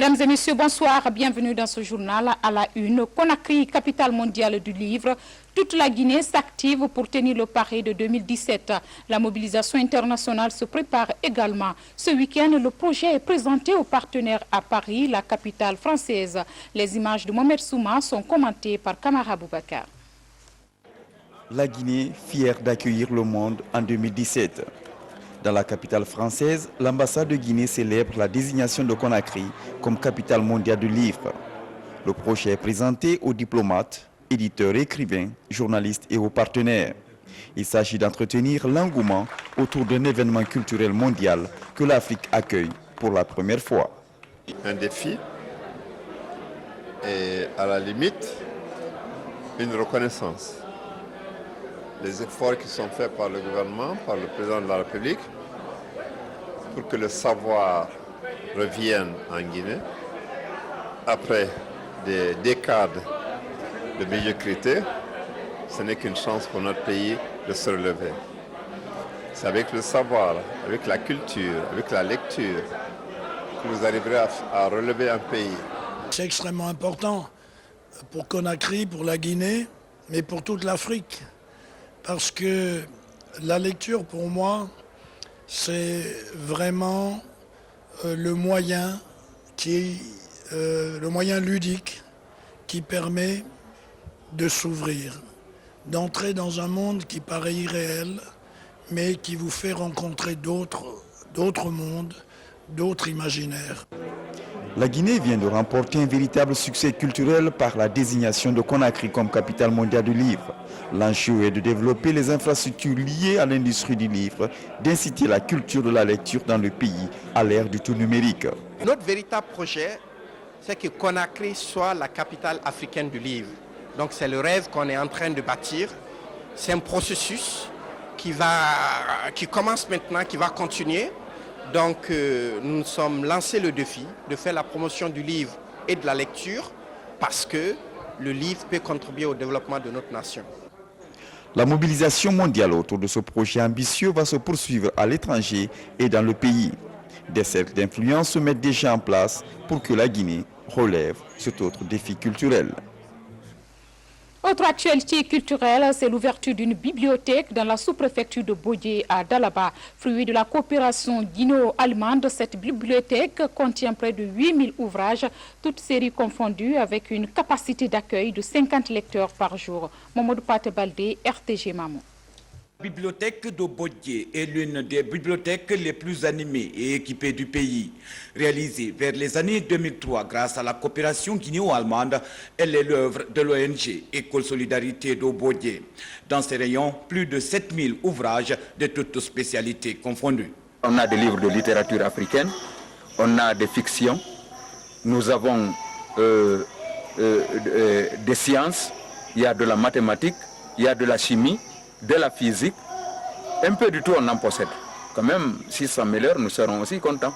Mesdames et messieurs, bonsoir. Bienvenue dans ce journal à la une. Conakry, capitale mondiale du livre. Toute la Guinée s'active pour tenir le pari de 2017. La mobilisation internationale se prépare également. Ce week-end, le projet est présenté aux partenaires à Paris, la capitale française. Les images de Mohamed Souma sont commentées par Kamara Boubacar. La Guinée, fière d'accueillir le monde en 2017. Dans la capitale française, l'ambassade de Guinée célèbre la désignation de Conakry comme capitale mondiale du livre. Le projet est présenté aux diplomates, éditeurs, écrivains, journalistes et aux partenaires. Il s'agit d'entretenir l'engouement autour d'un événement culturel mondial que l'Afrique accueille pour la première fois. Un défi et à la limite, une reconnaissance. Les efforts qui sont faits par le gouvernement, par le président de la République, pour que le savoir revienne en Guinée, après des décades de médiocrité, ce n'est qu'une chance pour notre pays de se relever. C'est avec le savoir, avec la culture, avec la lecture, que vous arriverez à relever un pays. C'est extrêmement important pour Conakry, pour la Guinée, mais pour toute l'Afrique. Parce que la lecture, pour moi, c'est vraiment le moyen ludique qui permet de s'ouvrir, d'entrer dans un monde qui paraît irréel, mais qui vous fait rencontrer d'autres mondes, d'autres imaginaires. La Guinée vient de remporter un véritable succès culturel par la désignation de Conakry comme capitale mondiale du livre. L'enjeu est de développer les infrastructures liées à l'industrie du livre, d'inciter la culture de la lecture dans le pays à l'ère du tout numérique. Notre véritable projet, c'est que Conakry soit la capitale africaine du livre. Donc c'est le rêve qu'on est en train de bâtir. C'est un processus qui commence maintenant, qui va continuer. Donc nous nous sommes lancés le défi de faire la promotion du livre et de la lecture parce que le livre peut contribuer au développement de notre nation. La mobilisation mondiale autour de ce projet ambitieux va se poursuivre à l'étranger et dans le pays. Des cercles d'influence se mettent déjà en place pour que la Guinée relève cet autre défi culturel. Autre actualité culturelle, c'est l'ouverture d'une bibliothèque dans la sous-préfecture de Bodje à Dalaba. Fruit de la coopération guinéo-allemande, cette bibliothèque contient près de 8000 ouvrages, toutes séries confondues, avec une capacité d'accueil de 50 lecteurs par jour. Mamadou Pate Baldé, RTG Mamou. La bibliothèque de Bodje est l'une des bibliothèques les plus animées et équipées du pays. Réalisée vers les années 2003 grâce à la coopération guinéo-allemande, elle est l'œuvre de l'ONG École Solidarité de Bodje. Dans ses rayons, plus de 7000 ouvrages de toutes spécialités confondues. On a des livres de littérature africaine, on a des fictions, nous avons des sciences, il y a de la mathématique, il y a de la chimie, de la physique, un peu du tout on en possède. Quand même, si ça s'améliore, nous serons aussi contents.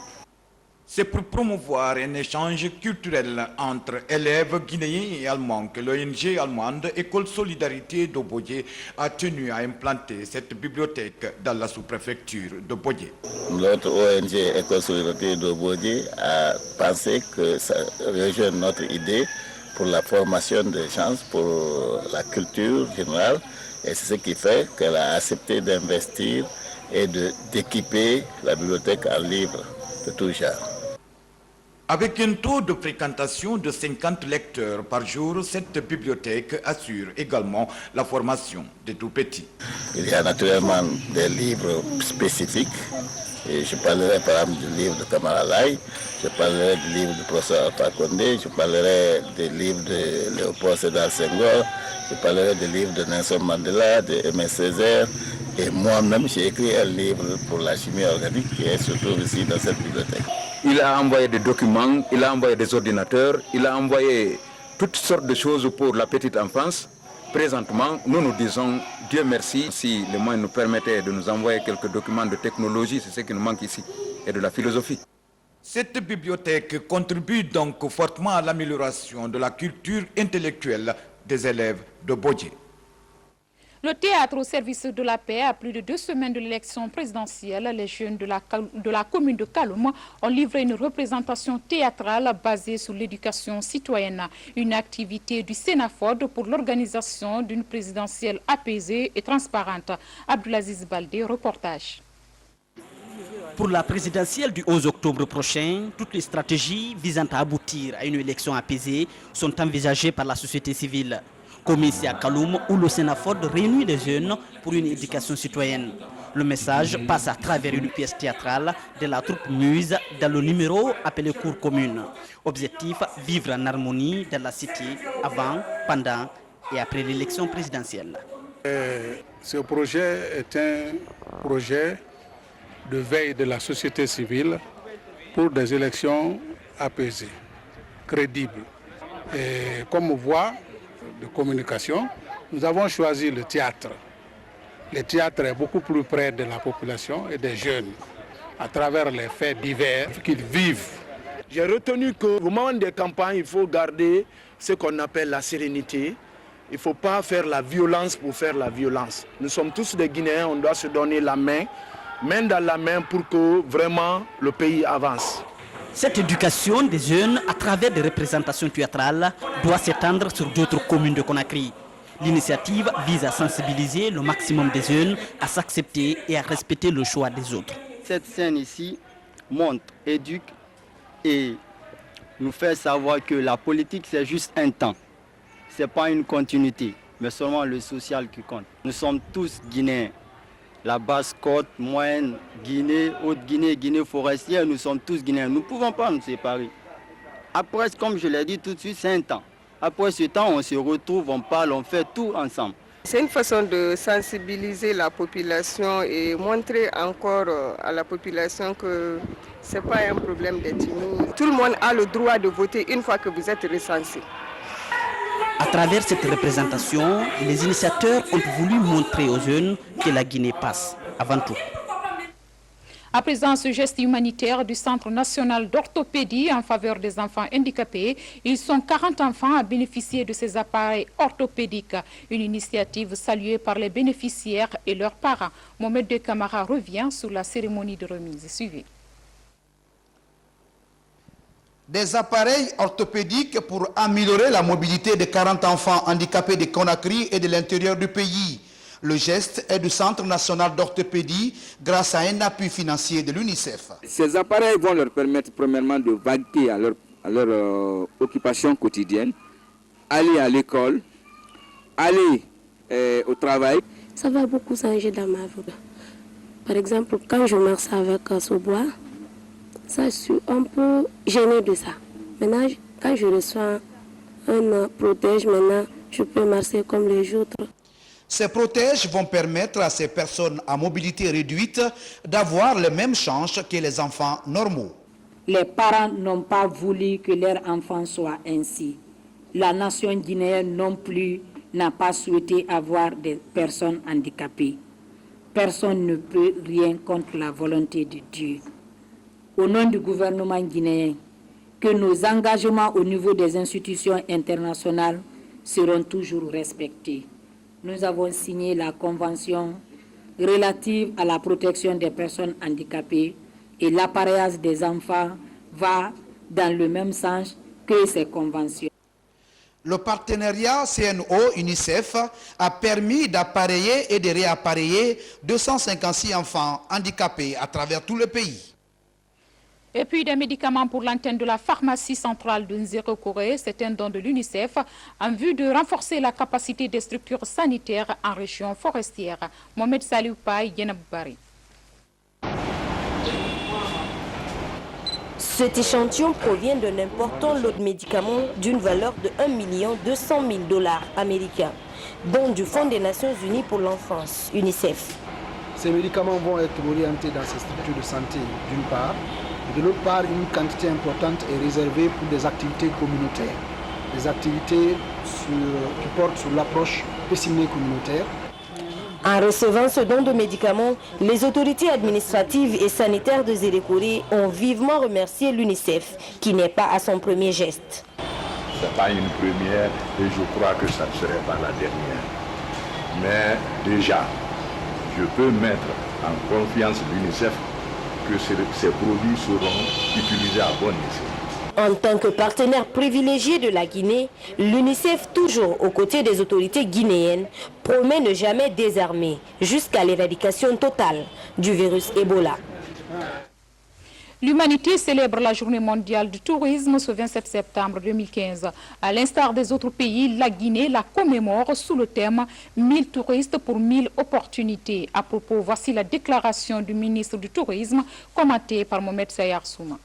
C'est pour promouvoir un échange culturel entre élèves guinéens et allemands que l'ONG allemande École Solidarité de Bodje a tenu à implanter cette bibliothèque dans la sous-préfecture de Bodje. Notre ONG École Solidarité de Bodje a pensé que ça rejoint notre idée pour la formation des gens, pour la culture générale. Et c'est ce qui fait qu'elle a accepté d'investir et d'équiper la bibliothèque en livres de tout genre. Avec un taux de fréquentation de 50 lecteurs par jour, cette bibliothèque assure également la formation des tout-petits. Il y a naturellement des livres spécifiques. Et je parlerai par exemple du livre de Kamara Laye, je parlerai du livre du professeur Alpha Condé, je parlerai des livres de Léopold Sédar Senghor, je parlerai des livres de Nelson Mandela, de Aimé Césaire. Et moi-même, j'ai écrit un livre pour la chimie organique qui se trouve ici dans cette bibliothèque. Il a envoyé des documents, il a envoyé des ordinateurs, il a envoyé toutes sortes de choses pour la petite enfance. Présentement, nous nous disons Dieu merci si les moyens nous permettaient de nous envoyer quelques documents de technologie, c'est ce qui nous manque ici, et de la philosophie. Cette bibliothèque contribue donc fortement à l'amélioration de la culture intellectuelle des élèves de Bodje. Le théâtre au service de la paix, à plus de 2 semaines de l'élection présidentielle, les jeunes de la commune de Kaloum ont livré une représentation théâtrale basée sur l'éducation citoyenne. Une activité du Sénafod pour l'organisation d'une présidentielle apaisée et transparente. Abdulaziz Baldé, reportage. Pour la présidentielle du 11 octobre prochain, toutes les stratégies visant à aboutir à une élection apaisée sont envisagées par la société civile. Comme ici à Kaloum, où le Sénafod réunit les jeunes pour une éducation citoyenne. Le message passe à travers une pièce théâtrale de la troupe Muse dans le numéro appelé Cours commune. Objectif, vivre en harmonie dans la cité avant, pendant et après l'élection présidentielle. Ce projet est un projet de veille de la société civile pour des élections apaisées, crédibles. Et comme voie de communication, nous avons choisi le théâtre. Le théâtre est beaucoup plus près de la population et des jeunes, à travers les faits divers qu'ils vivent. J'ai retenu qu'au moment des campagnes, il faut garder ce qu'on appelle la sérénité. Il ne faut pas faire la violence pour faire la violence. Nous sommes tous des Guinéens, on doit se donner la main dans la main pour que vraiment le pays avance. Cette éducation des jeunes à travers des représentations théâtrales doit s'étendre sur d'autres communes de Conakry. L'initiative vise à sensibiliser le maximum des jeunes à s'accepter et à respecter le choix des autres. Cette scène ici montre, éduque et nous fait savoir que la politique c'est juste un temps. Ce n'est pas une continuité, mais seulement le social qui compte. Nous sommes tous Guinéens. La Basse-Côte, Moyenne, Guinée, Haute-Guinée, Guinée forestière, nous sommes tous Guinéens. Nous ne pouvons pas nous séparer. Après, comme je l'ai dit tout de suite, c'est un temps. Après ce temps, on se retrouve, on parle, on fait tout ensemble. C'est une façon de sensibiliser la population et montrer encore à la population que ce n'est pas un problème d'ethnie. Tout le monde a le droit de voter une fois que vous êtes recensé. À travers cette représentation, les initiateurs ont voulu montrer aux jeunes que la Guinée passe avant tout. À présent, ce geste humanitaire du Centre national d'orthopédie en faveur des enfants handicapés. Ils sont 40 enfants à bénéficier de ces appareils orthopédiques. Une initiative saluée par les bénéficiaires et leurs parents. Mohamed De Camara revient sur la cérémonie de remise. Suivez. Des appareils orthopédiques pour améliorer la mobilité de 40 enfants handicapés de Conakry et de l'intérieur du pays. Le geste est du Centre national d'orthopédie grâce à un appui financier de l'UNICEF. Ces appareils vont leur permettre premièrement de vaquer à leur occupation quotidienne, aller à l'école, aller au travail. Ça va beaucoup changer dans ma vie. Par exemple, quand je marche avec ce bois, ça, je suis un peu gênée de ça. Maintenant, quand je reçois un protège, maintenant, je peux marcher comme les autres. Ces protèges vont permettre à ces personnes à mobilité réduite d'avoir les mêmes chances que les enfants normaux. Les parents n'ont pas voulu que leur enfant soit ainsi. La nation guinéenne non plus n'a pas souhaité avoir des personnes handicapées. Personne ne peut rien contre la volonté de Dieu. Au nom du gouvernement guinéen, que nos engagements au niveau des institutions internationales seront toujours respectés. Nous avons signé la convention relative à la protection des personnes handicapées et l'appareillage des enfants va dans le même sens que ces conventions. Le partenariat CNO-UNICEF a permis d'appareiller et de réappareiller 256 enfants handicapés à travers tout le pays. Et puis des médicaments pour l'antenne de la pharmacie centrale de Nzéro-Corée. C'est un don de l'UNICEF en vue de renforcer la capacité des structures sanitaires en région forestière. Mohamed Salih Paye, Yenabari. Cet échantillon provient d'un important lot de médicaments d'une valeur de 1 200 000 $ américains, dont du Fonds des Nations Unies pour l'enfance, UNICEF. Ces médicaments vont être orientés dans ces structures de santé d'une part. De l'autre part, une quantité importante est réservée pour des activités communautaires, des activités qui portent sur l'approche pessimée communautaire. En recevant ce don de médicaments, les autorités administratives et sanitaires de Zérékoré ont vivement remercié l'UNICEF, qui n'est pas à son premier geste. Ce n'est pas une première et je crois que ça ne serait pas la dernière. Mais déjà, je peux mettre en confiance l'UNICEF que ces produits seront utilisés à bon escient. En tant que partenaire privilégié de la Guinée, l'UNICEF, toujours aux côtés des autorités guinéennes, promet ne jamais désarmer jusqu'à l'éradication totale du virus Ebola. L'humanité célèbre la journée mondiale du tourisme ce 27 septembre 2015. À l'instar des autres pays, la Guinée la commémore sous le thème « 1000 touristes pour 1000 opportunités ». À propos, voici la déclaration du ministre du Tourisme, commentée par Mohamed Sayar Souma.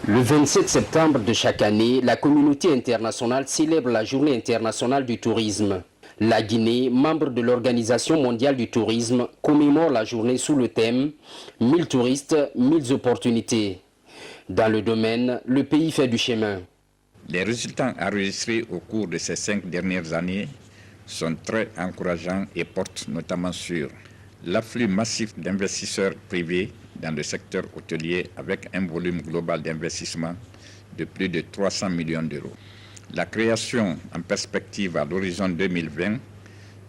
Le 27 septembre de chaque année, la communauté internationale célèbre la journée internationale du tourisme. La Guinée, membre de l'Organisation mondiale du tourisme, commémore la journée sous le thème « 1000 touristes, 1000 opportunités ». Dans le domaine, le pays fait du chemin. Les résultats enregistrés au cours de ces 5 dernières années sont très encourageants et portent notamment sur l'afflux massif d'investisseurs privés dans le secteur hôtelier avec un volume global d'investissement de plus de 300 millions d'euros. La création en perspective à l'horizon 2020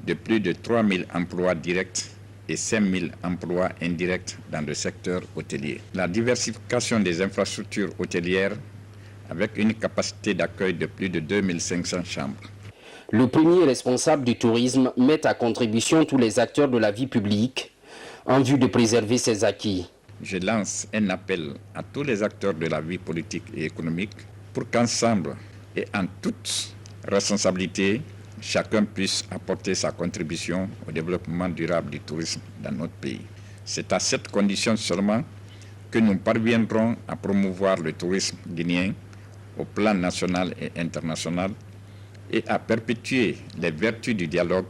de plus de 3 000 emplois directs et 5 000 emplois indirects dans le secteur hôtelier. La diversification des infrastructures hôtelières avec une capacité d'accueil de plus de 2500 chambres. Le premier responsable du tourisme met à contribution tous les acteurs de la vie publique en vue de préserver ses acquis. Je lance un appel à tous les acteurs de la vie politique et économique pour qu'ensemble et en toute responsabilité, chacun puisse apporter sa contribution au développement durable du tourisme dans notre pays. C'est à cette condition seulement que nous parviendrons à promouvoir le tourisme guinéen au plan national et international et à perpétuer les vertus du dialogue,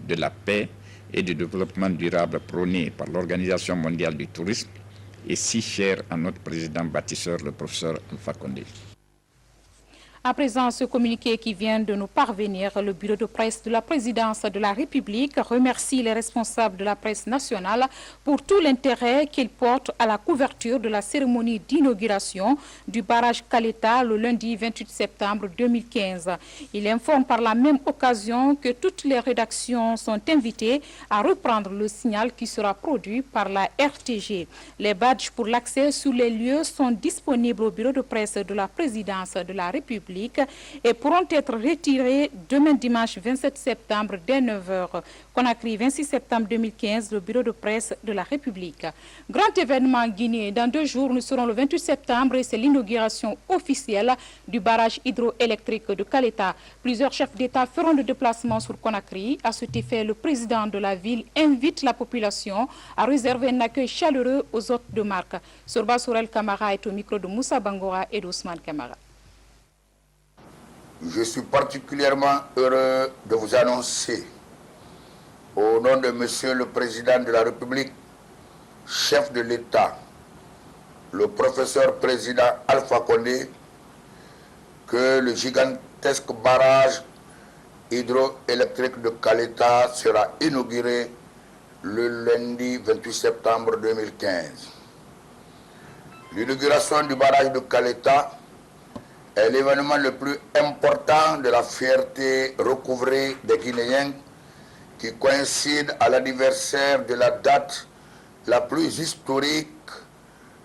de la paix et du développement durable prônés par l'Organisation mondiale du tourisme et si cher à notre président bâtisseur, le professeur Alpha Condé. À présent, ce communiqué qui vient de nous parvenir, le bureau de presse de la présidence de la République remercie les responsables de la presse nationale pour tout l'intérêt qu'ils portent à la couverture de la cérémonie d'inauguration du barrage Caleta le lundi 28 septembre 2015. Il informe par la même occasion que toutes les rédactions sont invitées à reprendre le signal qui sera produit par la RTG. Les badges pour l'accès sur les lieux sont disponibles au bureau de presse de la présidence de la République et pourront être retirés demain dimanche 27 septembre dès 9h. Conakry, 26 septembre 2015, le bureau de presse de la République. Grand événement guinéen. Dans 2 jours, nous serons le 28 septembre et c'est l'inauguration officielle du barrage hydroélectrique de Caleta. Plusieurs chefs d'État feront le déplacement sur Conakry. À cet effet, le président de la ville invite la population à réserver un accueil chaleureux aux hôtes de marque. Sorba Sorel Kamara est au micro de Moussa Bangora et d'Ousmane Kamara. Je suis particulièrement heureux de vous annoncer, au nom de Monsieur le Président de la République, chef de l'État, le professeur président Alpha Condé, que le gigantesque barrage hydroélectrique de Caleta sera inauguré le lundi 28 septembre 2015. L'inauguration du barrage de Caleta est l'événement le plus important de la fierté recouvrée des Guinéens qui coïncide à l'anniversaire de la date la plus historique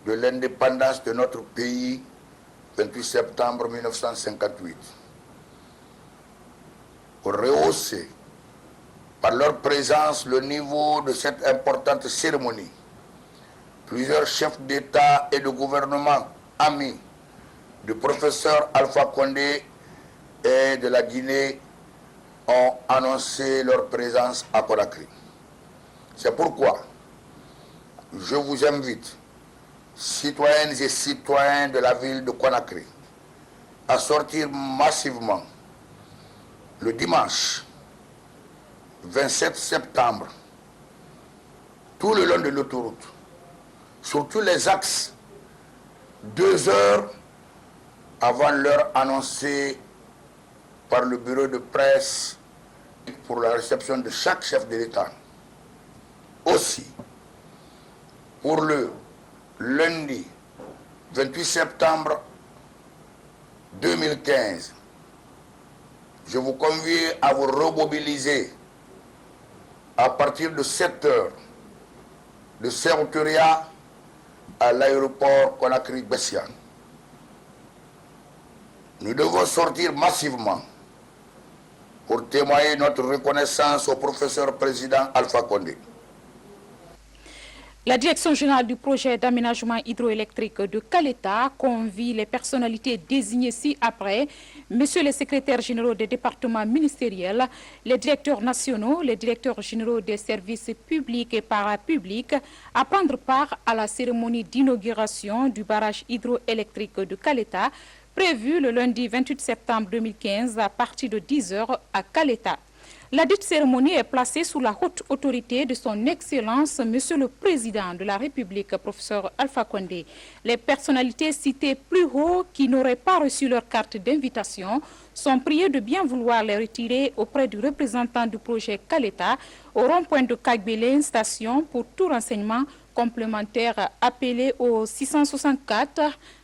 de l'indépendance de notre pays, 28 septembre 1958. Pour rehausser par leur présence le niveau de cette importante cérémonie, plusieurs chefs d'État et de gouvernement amis du professeur Alpha Condé et de la Guinée ont annoncé leur présence à Conakry. C'est pourquoi je vous invite, citoyennes et citoyens de la ville de Conakry, à sortir massivement le dimanche 27 septembre, tout le long de l'autoroute, sur tous les axes, 2 heures avant l'heure annoncée par le bureau de presse pour la réception de chaque chef de l'État. Aussi, pour le lundi 28 septembre 2015, je vous convie à vous remobiliser à partir de 7 heures de Sérouturia à l'aéroport Conakry-Bessian. Nous devons sortir massivement pour témoigner notre reconnaissance au professeur président Alpha Condé. La direction générale du projet d'aménagement hydroélectrique de Caleta convie les personnalités désignées ci-après, messieurs les secrétaires généraux des départements ministériels, les directeurs nationaux, les directeurs généraux des services publics et parapublics, à prendre part à la cérémonie d'inauguration du barrage hydroélectrique de Caleta, prévue le lundi 28 septembre 2015 à partir de 10 h à Caleta. La dite cérémonie est placée sous la haute autorité de son Excellence, Monsieur le Président de la République, professeur Alpha Condé. Les personnalités citées plus haut qui n'auraient pas reçu leur carte d'invitation sont priées de bien vouloir les retirer auprès du représentant du projet Caleta au rond-point de Kagbélé station pour tout renseignement complémentaire appelé au 664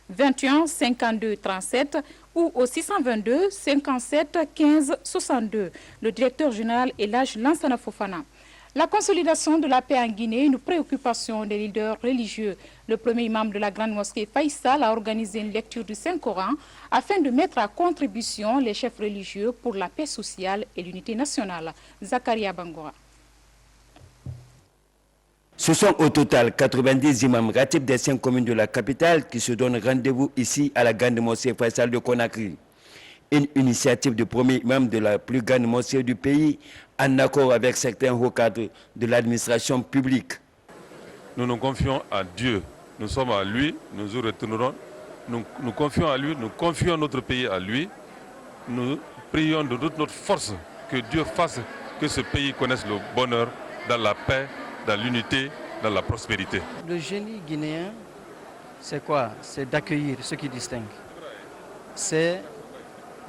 21 52 37 ou au 622 57 15 62. Le directeur général est l'âge Lansana Fofana. La consolidation de la paix en Guinée, une préoccupation des leaders religieux. Le premier imam de la grande mosquée Faïsal a organisé une lecture du Saint-Coran afin de mettre à contribution les chefs religieux pour la paix sociale et l'unité nationale. Zakaria Bangora. Ce sont au total 90 imams ratibs des 5 communes de la capitale qui se donnent rendez-vous ici à la grande mosquée Faïsal de Conakry. Une initiative du premier imam de la plus grande mosquée du pays, en accord avec certains hauts cadres de l'administration publique. Nous nous confions à Dieu. Nous sommes à lui, nous y retournerons. Nous confions à lui, nous confions notre pays à lui. Nous prions de toute notre force que Dieu fasse que ce pays connaisse le bonheur dans la paix, dans l'unité, dans la prospérité. Le génie guinéen, c'est quoi? C'est d'accueillir ce qui distingue. C'est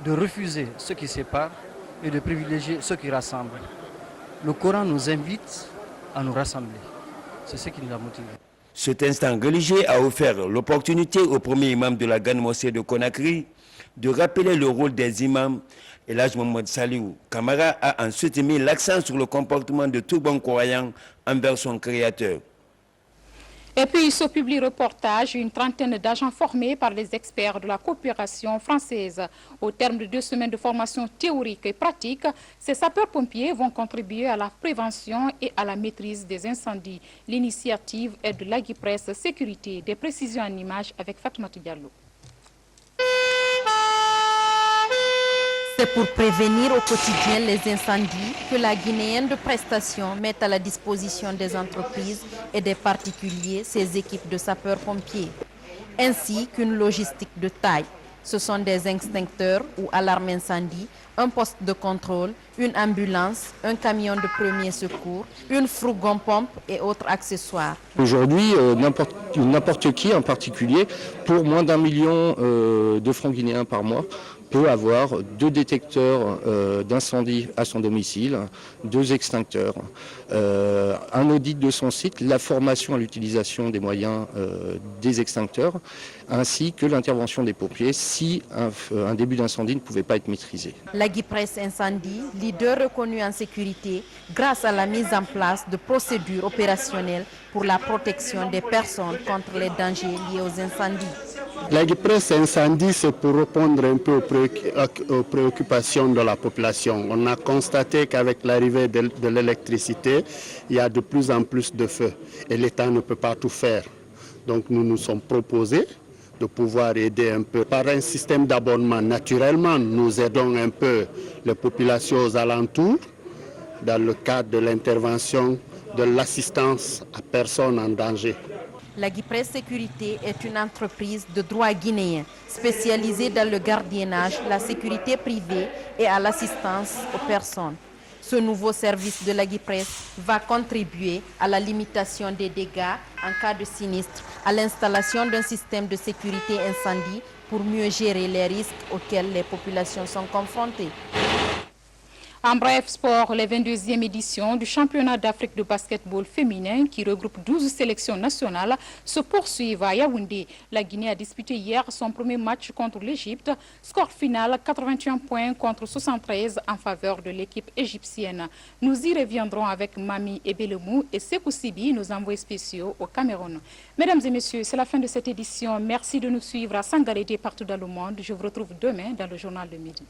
de refuser ce qui sépare et de privilégier ce qui rassemble. Le Coran nous invite à nous rassembler. C'est ce qui nous a motivés. Cet instant religieux a offert l'opportunité au premier imam de la grande mosquée de Conakry de rappeler le rôle des imams. Et l'âge Mohamed Saliou Kamara a ensuite mis l'accent sur le comportement de tout bon croyant envers son créateur. Et puis, ce public reportage, une trentaine d'agents formés par les experts de la coopération française. Au terme de 2 semaines de formation théorique et pratique, ces sapeurs-pompiers vont contribuer à la prévention et à la maîtrise des incendies. L'initiative est de l'Aguipresse Sécurité. Des précisions en images avec Fatoumata Diallo. C'est pour prévenir au quotidien les incendies que la Guinéenne de prestation met à la disposition des entreprises et des particuliers ses équipes de sapeurs-pompiers, ainsi qu'une logistique de taille. Ce sont des extincteurs ou alarmes incendie, un poste de contrôle, une ambulance, un camion de premier secours, une fourgon-pompe et autres accessoires. Aujourd'hui, n'importe qui en particulier, pour moins d'1 million de francs guinéens par mois, peut avoir 2 détecteurs d'incendie à son domicile, 2 extincteurs, un audit de son site, la formation à l'utilisation des moyens des extincteurs, ainsi que l'intervention des pompiers si un début d'incendie ne pouvait pas être maîtrisé. L'Aguipresse Incendie, leader reconnu en sécurité grâce à la mise en place de procédures opérationnelles pour la protection des personnes contre les dangers liés aux incendies. L'Aguipresse Incendie, c'est pour répondre un peu aux préoccupations de la population. On a constaté qu'avec l'arrivée de l'électricité, il y a de plus en plus de feux et l'État ne peut pas tout faire. Donc nous nous sommes proposés de pouvoir aider un peu par un système d'abonnement. Naturellement, nous aidons un peu les populations aux alentours dans le cadre de l'intervention de l'assistance à personnes en danger. L'Aguipresse Sécurité est une entreprise de droit guinéen spécialisée dans le gardiennage, la sécurité privée et à l'assistance aux personnes. Ce nouveau service de l'Aguipresse va contribuer à la limitation des dégâts en cas de sinistre, à l'installation d'un système de sécurité incendie pour mieux gérer les risques auxquels les populations sont confrontées. En bref, sport, les 22e éditions du championnat d'Afrique de basketball féminin qui regroupe 12 sélections nationales se poursuivent à Yaoundé. La Guinée a disputé hier son premier match contre l'Égypte. Score final 81 points contre 73 en faveur de l'équipe égyptienne. Nous y reviendrons avec Mami Ebelemou et Sekou Sibi, nos envoyés spéciaux au Cameroun. Mesdames et messieurs, c'est la fin de cette édition. Merci de nous suivre à Sangarédé partout dans le monde. Je vous retrouve demain dans le journal de midi.